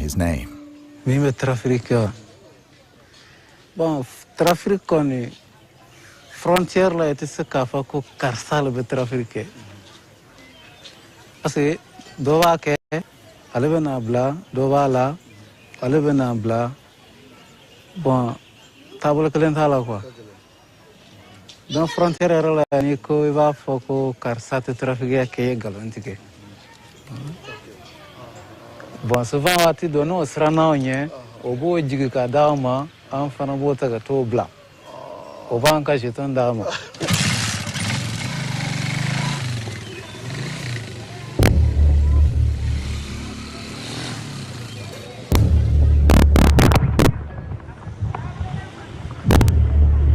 his name. Mime trafficker. Bon, traffic koni frontière la ete se kafa ko karsal be traffic. Parce que dova ke alebe na bla dova la alebe na bla bon table kelen thala quoi. Dans frontière la ni ko va foko karsate traffic ke galantike. Bon, souvent wati dono srana onye obo jigi ka dama an fana bota ga to bla. Oba an ka jeton dama.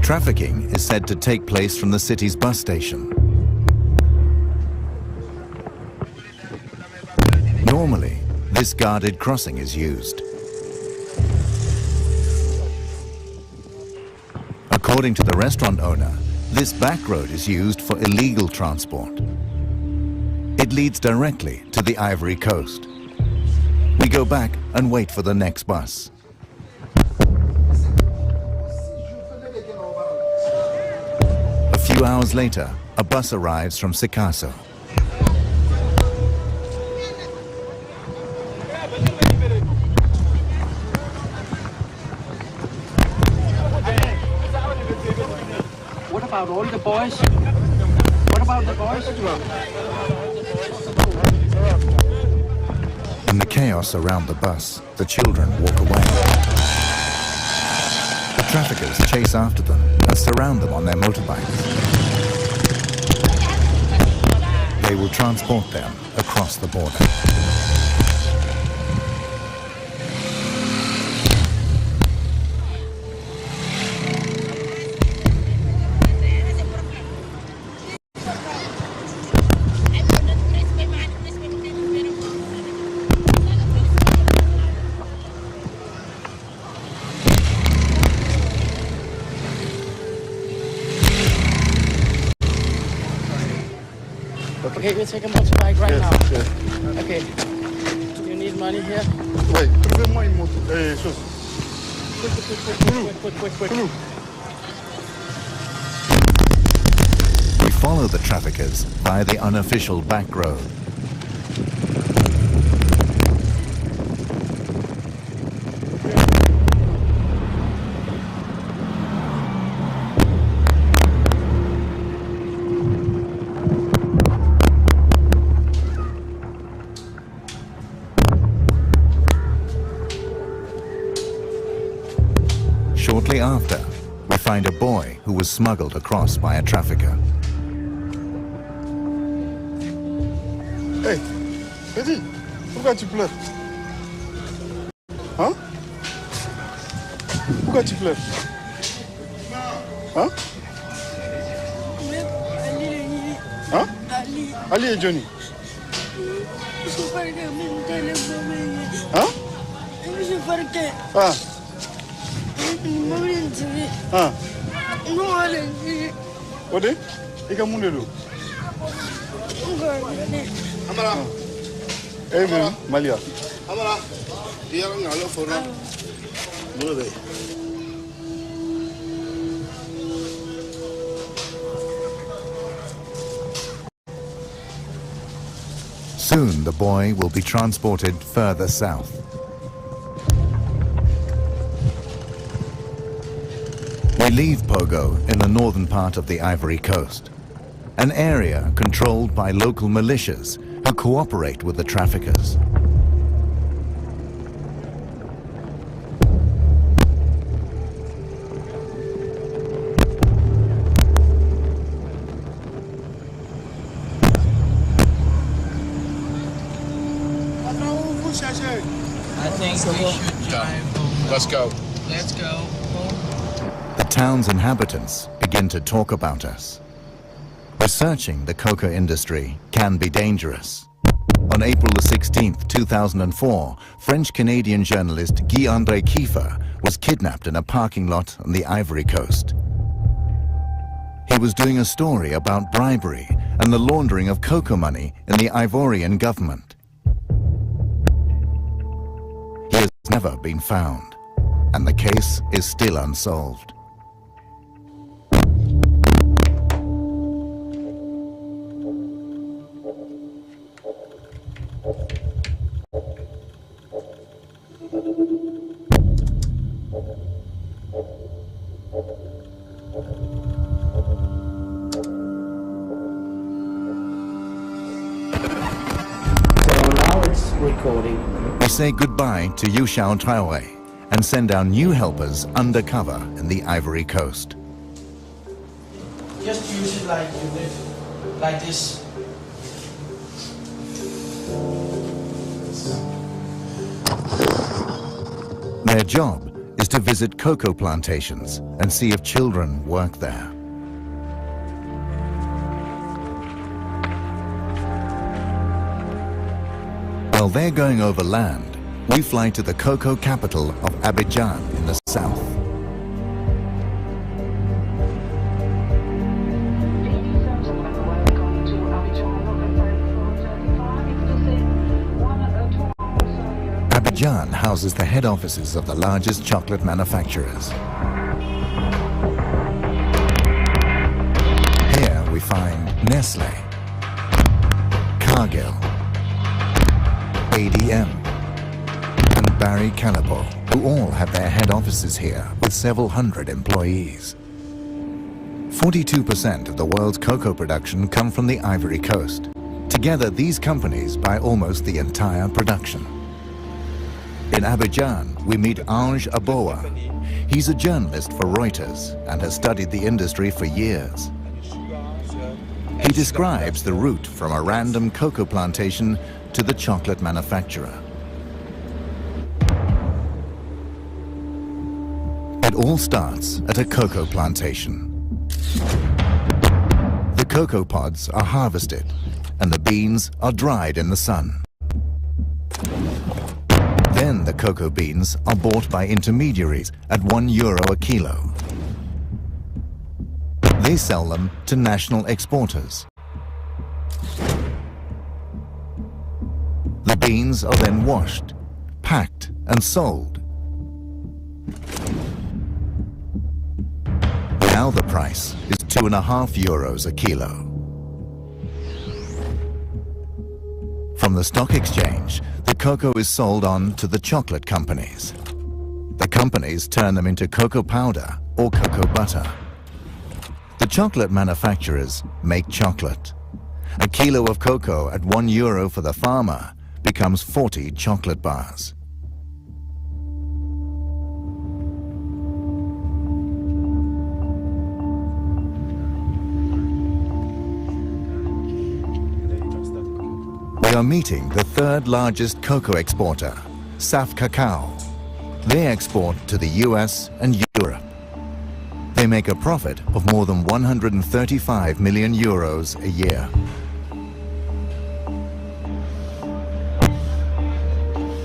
Trafficking is said to take place from the city's bus station. Normally, this guarded crossing is used. According to the restaurant owner, this back road is used for illegal transport. It leads directly to the Ivory Coast. We go back and wait for the next bus. A few hours later, a bus arrives from Sikasso. What about all the boys? What about the boys? In the chaos around the bus, the children walk away. The traffickers chase after them and surround them on their motorbikes. They will transport them across the border. Okay, we'll take a motorbike right now. Yes. Okay. You need money here? Oui, trouvez-moi une moto. Chose. Quick. We follow the traffickers via the unofficial back road. Shortly after, we find a boy who was smuggled across by a trafficker. Hey, petit, pourquoi tu pleures? Hein? Pourquoi tu pleures? Hein? Hein? Ali et Johnny. Hein? Ah. Ah. Ode? Ika mundelo. Amara. Eh bien, Malia. Amara. Dia ngalo fora. Mule. Soon the boy will be transported further south. We leave Pogo in the northern part of the Ivory Coast, an area controlled by local militias who cooperate with the traffickers. I think we should drive home. Let's go. Let's go. The town's inhabitants begin to talk about us. Researching the coca industry can be dangerous. On April the 16th, 2004, French-Canadian journalist Guy-André Kiefer was kidnapped in a parking lot on the Ivory Coast. He was doing a story about bribery and the laundering of coca money in the Ivorian government. He has never been found, and the case is still unsolved. We say goodbye to Yushao Traore and send our new helpers undercover in the Ivory Coast. Just use it like you live, like this. Their job is to visit cocoa plantations and see if children work there. While they're going over land, we fly to the cocoa capital of Abidjan in the south. Abidjan houses the head offices of the largest chocolate manufacturers. Here we find Nestlé, Cargill, ADM, and Barry Callebaut, who all have their head offices here with several hundred employees. 42% of the world's cocoa production come from the Ivory Coast. Together, these companies buy almost the entire production. In Abidjan, we meet Ange Aboa. He's a journalist for Reuters and has studied the industry for years. He describes the route from a random cocoa plantation to the chocolate manufacturer. It all starts at a cocoa plantation. The cocoa pods are harvested and the beans are dried in the sun. Then the cocoa beans are bought by intermediaries at €1 a kilo. They sell them to national exporters. The beans are then washed, packed and sold. Now the price is €2.50 a kilo. From the stock exchange, the cocoa is sold on to the chocolate companies. The companies turn them into cocoa powder or cocoa butter. The chocolate manufacturers make chocolate. A kilo of cocoa at €1 for the farmer becomes 40 chocolate bars. We are meeting the third largest cocoa exporter, Saf Cacao. They export to the US and Europe. They make a profit of more than €135 million a year.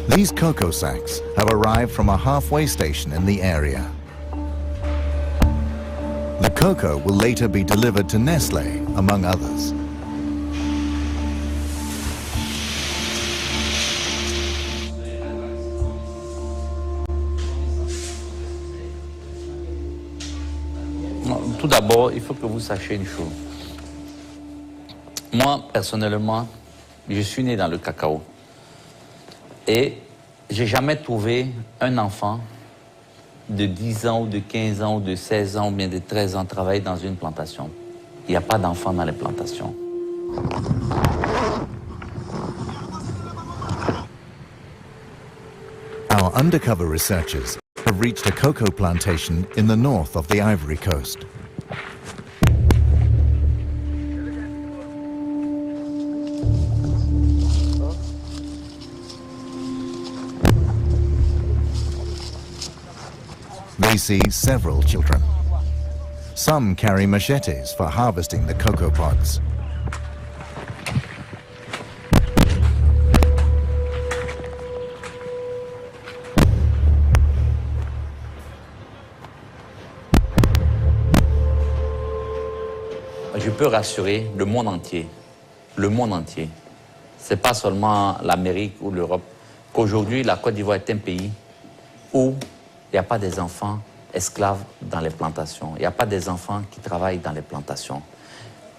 These cocoa sacks have arrived from a halfway station in the area. The cocoa will later be delivered to Nestlé, among others. Tout d'abord, il faut que vous sachiez une chose. Moi, personnellement, je suis né dans le cacao. Et j'ai jamais trouvé un enfant de 10 ans ou de 15 ans ou de 16 ans ou bien de 13 ans travailler dans une plantation. Il n'y a pas d'enfants dans les plantations. Our undercover researchers have reached a cocoa plantation in the north of the Ivory Coast. They see several children. Some carry machetes for harvesting the cocoa pods. Je peux rassurer le monde entier. Le monde entier. Ce n'est pas seulement l'Amérique ou l'Europe. Qu'aujourd'hui, la Côte d'Ivoire est un pays où il n'y a pas des enfants esclaves dans les plantations. Il n'y a pas des enfants qui travaillent dans les plantations.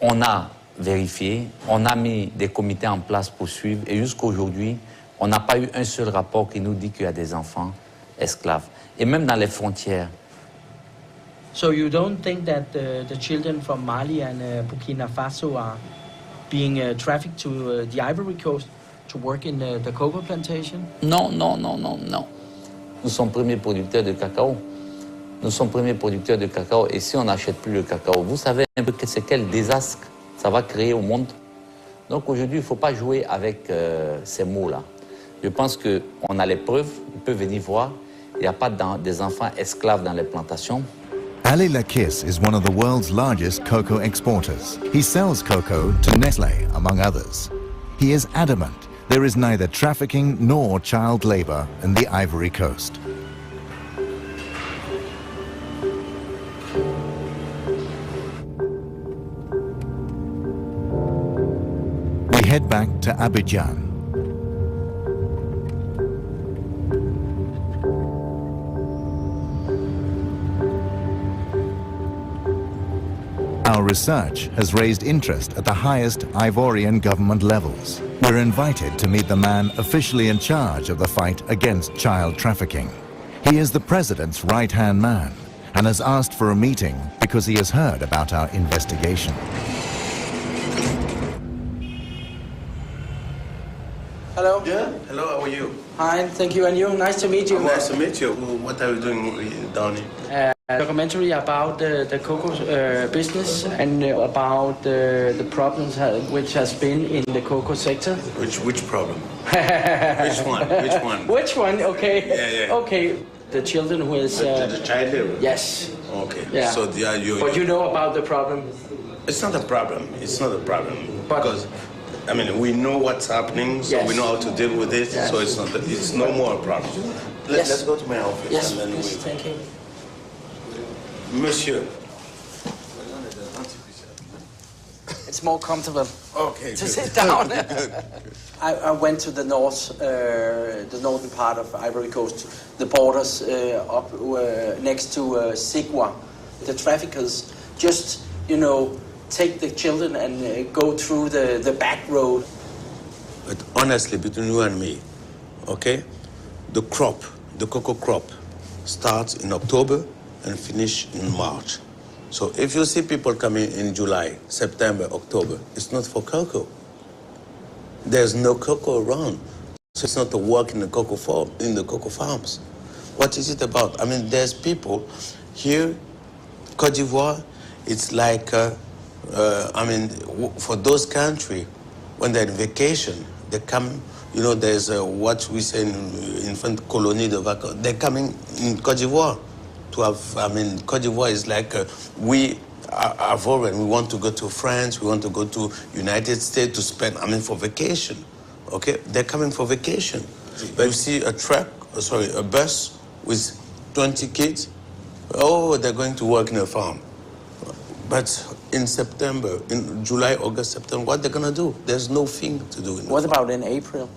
On a vérifié, on a mis des comités en place pour suivre et jusqu'à aujourd'hui, on n'a pas eu un seul rapport qui nous dit qu'il y a des enfants esclaves. Et même dans les frontières. So you don't think that the children from Mali and Burkina Faso are being trafficked to the Ivory Coast to work in the cocoa plantation? Non, non, non, non, non. Nous sommes premiers producteurs de cacao. Nous sommes premiers producteurs de cacao et si on n'achète plus le cacao, vous savez un peu c'est quel désastre ça va créer au monde. Donc aujourd'hui, il ne faut pas jouer avec ces mots-là. Je pense qu'on a les preuves, on peut venir voir. Il n'y a pas des enfants esclaves dans les plantations. Ali Lakis is one of the world's largest cocoa exporters. He sells cocoa to Nestlé, among others. He is adamant there is neither trafficking nor child labor in the Ivory Coast. We head back to Abidjan. Our research has raised interest at the highest Ivorian government levels. We're invited to meet the man officially in charge of the fight against child trafficking. He is the president's right-hand man and has asked for a meeting because he has heard about our investigation. Hello. Yeah, hello, how are you? Hi, thank you, and you. Nice to meet you. Nice to meet you. What are you doing down here? A documentary about the cocoa business and about the problems which has been in the cocoa sector. Which problem? Which one? Which one? Which one? Okay. Yeah, yeah. Okay. The children who is. The child labor? Yes. Okay. Yeah. So But you know about the problem. It's not a problem. It's not a problem. But- because, I mean, we know what's happening, so Yes. we know how to deal with it, Yes. so it's no more a problem. Yes. Let's go to my office Yes, and then please. Thank you. Monsieur. It's more comfortable Okay. to good. sit down. Good, good. I went to the northern part of Ivory Coast, the borders up next to Sigua. The traffickers just, take the children and go through the back road. But honestly, between you and me, okay, the cocoa crop, starts in October and finish in March. So if you see people coming in July, September, October, it's not for cocoa. There's no cocoa around. So it's not to work in the cocoa farms. What is it about? I mean, there's people here, Côte d'Ivoire, it's like, for those countries, when they're on vacation, they come, there's what we say in French, colonie de vacances. They're coming in Côte d'Ivoire to have, Côte d'Ivoire is like, we are foreign. We want to go to France, we want to go to United States to spend, for vacation, okay? They're coming for vacation. But you see a bus with 20 kids, they're going to work in a farm. But in September, in July, August, September, what they're gonna do? There's no thing to do. What about in April?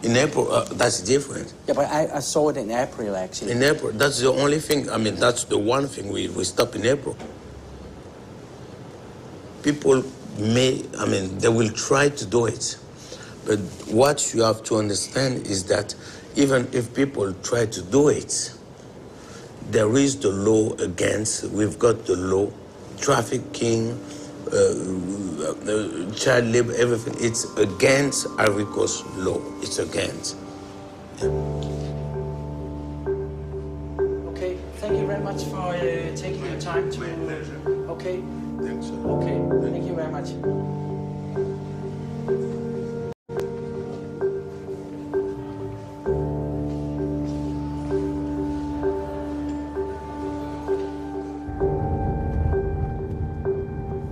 In April, that's different. Yeah, but I saw it in April, actually. In April, that's the only thing, that's the one thing we stop in April. People they will try to do it. But what you have to understand is that even if people try to do it, there is the law against, we've got the law, trafficking, child labor, everything. It's against Ivory Coast law. It's against. Okay, thank you very much for taking your time to... My pleasure. Okay, Thanks, sir. okay, thank you very much.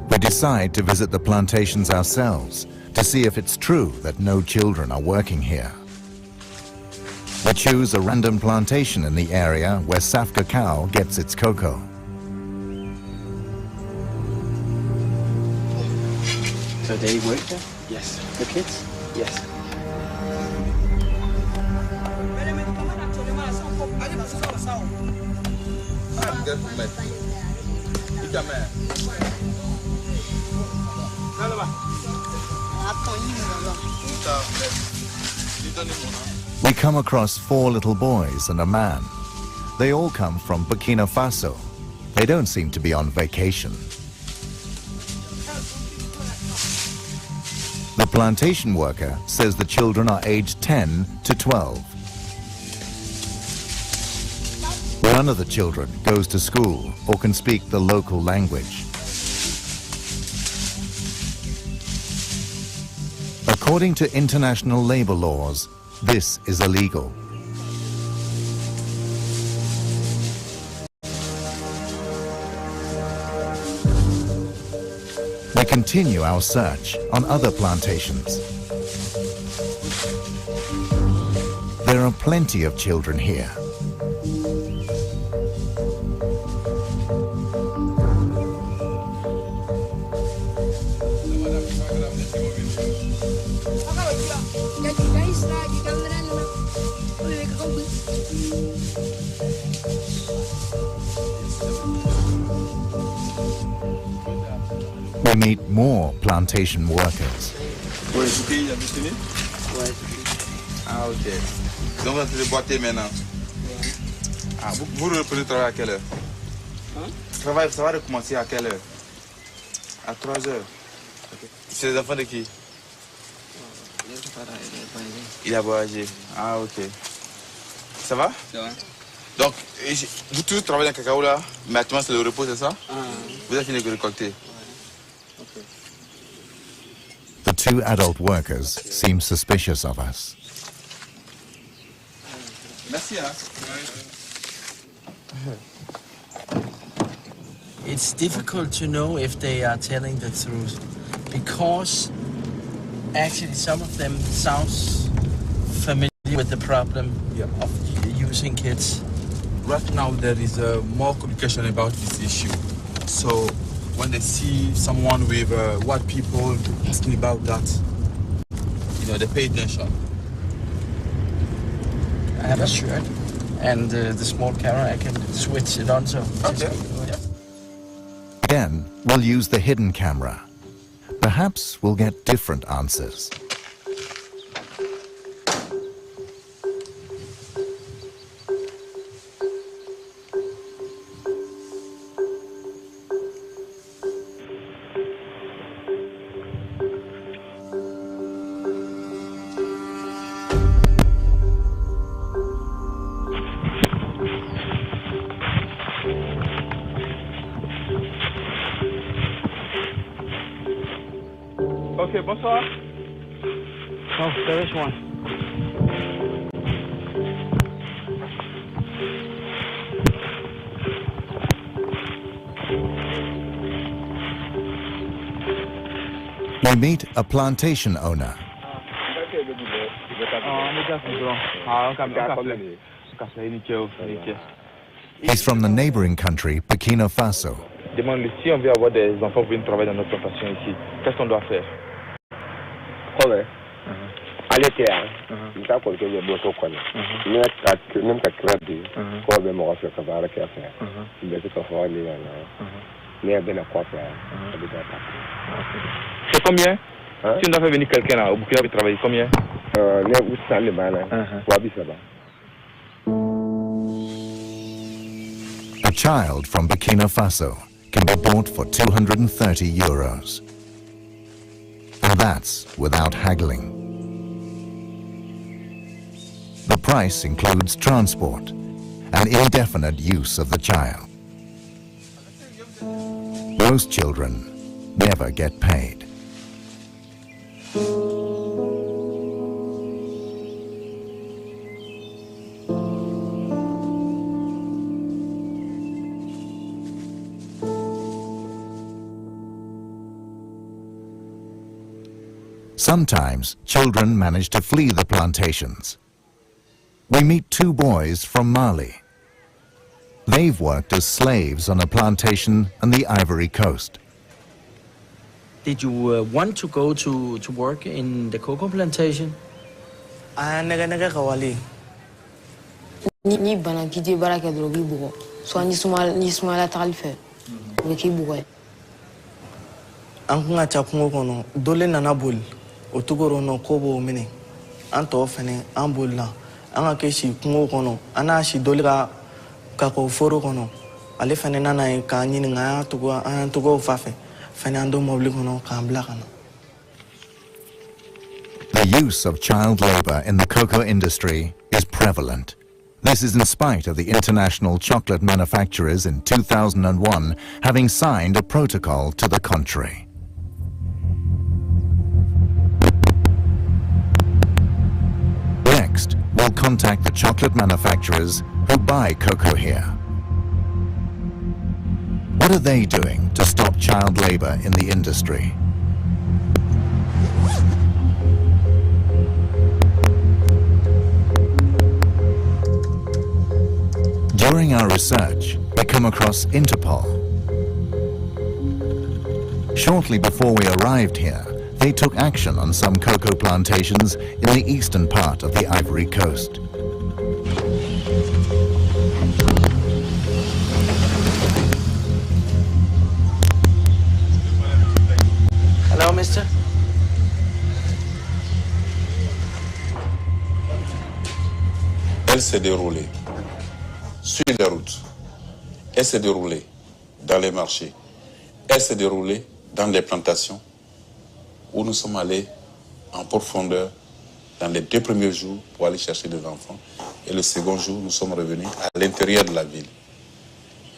We decide to visit the plantations ourselves to see if it's true that no children are working here. We choose a random plantation in the area where Saf Cacao gets its cocoa. So they work there? Yes. The kids? Yes. We come across 4 little boys and a man. They all come from Burkina Faso. They don't seem to be on vacation. The plantation worker says the children are aged 10 to 12. None of the children goes to school or can speak the local language. According to international labor laws, this is illegal. We continue our search on other plantations. There are plenty of children here. We meet more plantation workers. Ouais, ce pays, il a fini? Ouais. Ah, ok. Donc, vous êtes déboîté maintenant? Ah, vous reprenez le travail à quelle heure? Hein? Le travail, ça va recommencer à quelle heure? À 3 heures. Okay. C'est les enfants de qui? Il a voyagé. Ah, ok. Ça va? Ça va. Donc, vous tous travaillez dans le cacao là, mais actuellement c'est le repos, c'est ça? Ah. Vous avez fini de récolter? Okay. The 2 adult workers seem suspicious of us. Merci, hein? It's difficult to know if they are telling the truth because actually some of them sounds familiar with the problem of using kids. Right now there is more communication about this issue. So when they see someone with white people asking about that, you know, they pay attention. I have a shirt and the small camera, I can switch it on so. Okay. Again, we'll use the hidden camera. Perhaps we'll get different answers. Ok, bonsoir. Oh, there is one. We meet a plantation owner. He's from the neighboring country, Burkina Faso. Demande si on veut avoir des enfants pour venir travailler dans notre plantation ici, qu'est-ce qu'on doit faire? Allez, il t'a collecté le boto quoi. Même qu'à créer, quoi de moi faire ça va faire. Il va se faire aller là. Mais bien à quoi faire. C'est combien? Si on doit faire venir quelqu'un là au Burkina pour travailler, combien? Ne où ça le mal. Wabi ça va. A child from Burkina Faso can be bought for €230. And that's without haggling. The price includes transport and indefinite use of the child. Most children never get paid. Sometimes children manage to flee the plantations. We meet 2 boys from Mali. They've worked as slaves on a plantation on the Ivory Coast. Did you want to go to work in the cocoa plantation? Naga kawali. ni bana k'i tɛ baara kɛ dɔrɔn k'i bugɔ soit ni sumaya tagali fɛ o bɛ k'i bugɔ ye. An kun ka ca kungo kɔnɔ dole nana boli o togoro nɔ ko b'o minɛ an tɔw fɛnɛ an bolila an ka kɛ si kungo kɔnɔ an n'a si dole ka kakɔ foro kɔnɔ ale fɛnɛ nana ye k'an ɲininka an y'an togow fa fɛ fɛnɛ an don mɔbili kɔnɔ k'an bila ka na. The use of child labor in the cocoa industry is prevalent. This is in spite of the international chocolate manufacturers in 2001 having signed a protocol to the contrary. Next, we'll contact the chocolate manufacturers who buy cocoa here. What are they doing to stop child labor in the industry? During our research, we come across Interpol. Shortly before we arrived here, they took action on some cocoa plantations in the eastern part of the Ivory Coast. Hello, mister. Elle s'est déroulée sur les routes, elle s'est déroulée dans les marchés, elle s'est déroulée dans les plantations où nous sommes allés en profondeur dans les 2 premiers jours pour aller chercher des enfants et le second jour nous sommes revenus à l'intérieur de la ville.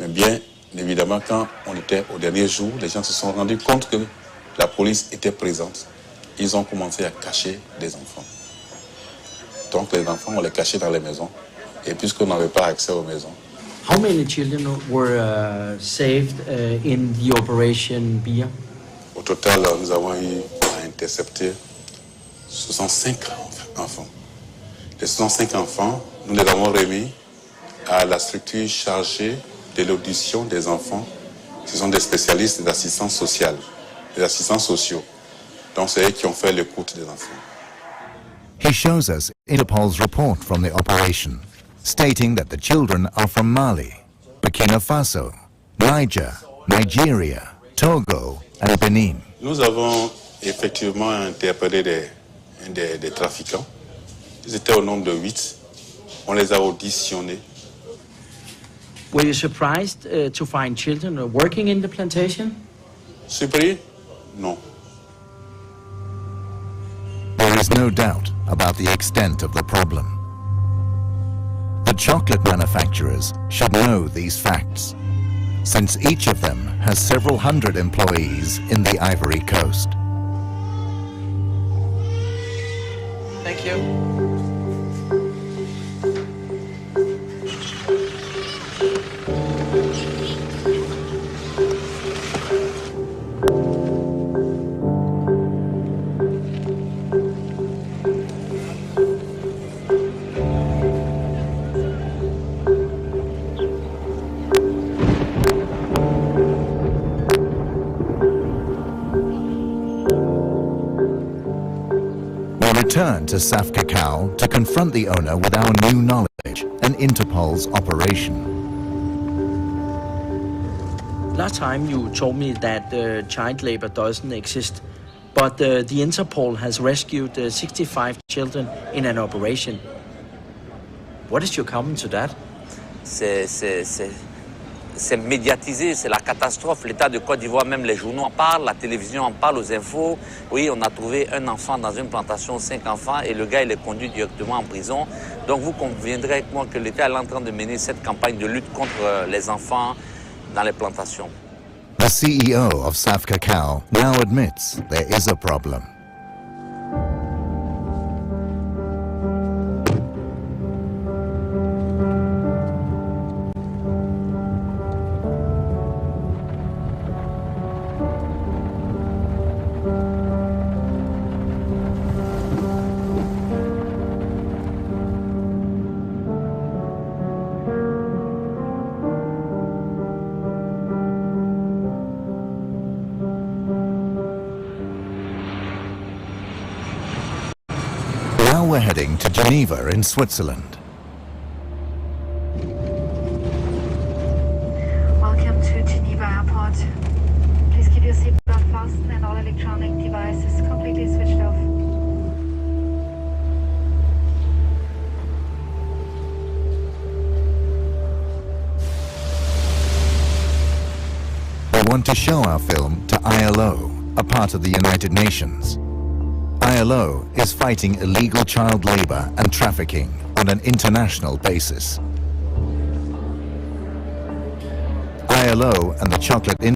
Mais bien évidemment quand on était au dernier jour, les gens se sont rendus compte que la police était présente. Ils ont commencé à cacher des enfants. Donc les enfants, on les cachait dans les maisons. Et puisqu'on n'avait pas accès aux maisons. How many children were saved in the operation BIA? Au total, nous avons eu à intercepter 65 enfants. Les 65 enfants, nous les avons remis à la structure chargée de l'audition des enfants. Ce sont des spécialistes d'assistance sociale, des assistants sociaux. Donc c'est eux qui ont fait l'écoute des enfants. He shows us Interpol's report from the operation, stating that the children are from Mali, Burkina Faso, Niger, Nigeria, Togo, and Benin. Nous avons effectivement interpellé des trafiquants. Ils étaient au nombre de 8. On les a auditionnés. Were you surprised to find children working in the plantation? Surpris? Non. There is no doubt about the extent of the problem. The chocolate manufacturers should know these facts, since each of them has several hundred employees in the Ivory Coast. Thank you. Return to Saf Cacao to confront the owner with our new knowledge and Interpol's operation. Last time you told me that child labor doesn't exist, but the Interpol has rescued 65 children in an operation. What is your comment to that? C'est médiatisé, c'est la catastrophe. L'État de Côte d'Ivoire, même les journaux en parlent, la télévision en parle, aux infos. Oui, on a trouvé un enfant dans une plantation, 5 enfants, et le gars, il est conduit directement en prison. Donc vous conviendrez avec moi que l'État est en train de mener cette campagne de lutte contre les enfants dans les plantations. The CEO of Saf Cacao now admits there is a problem. Now we're heading to Geneva in Switzerland. Geneva Airport. Please keep your seatbelt fastened and all electronic devices completely switched off. We want to show our film to ILO, a part of the United Nations. ILO is fighting illegal child labor and trafficking on an international basis. ILO and the chocolate industry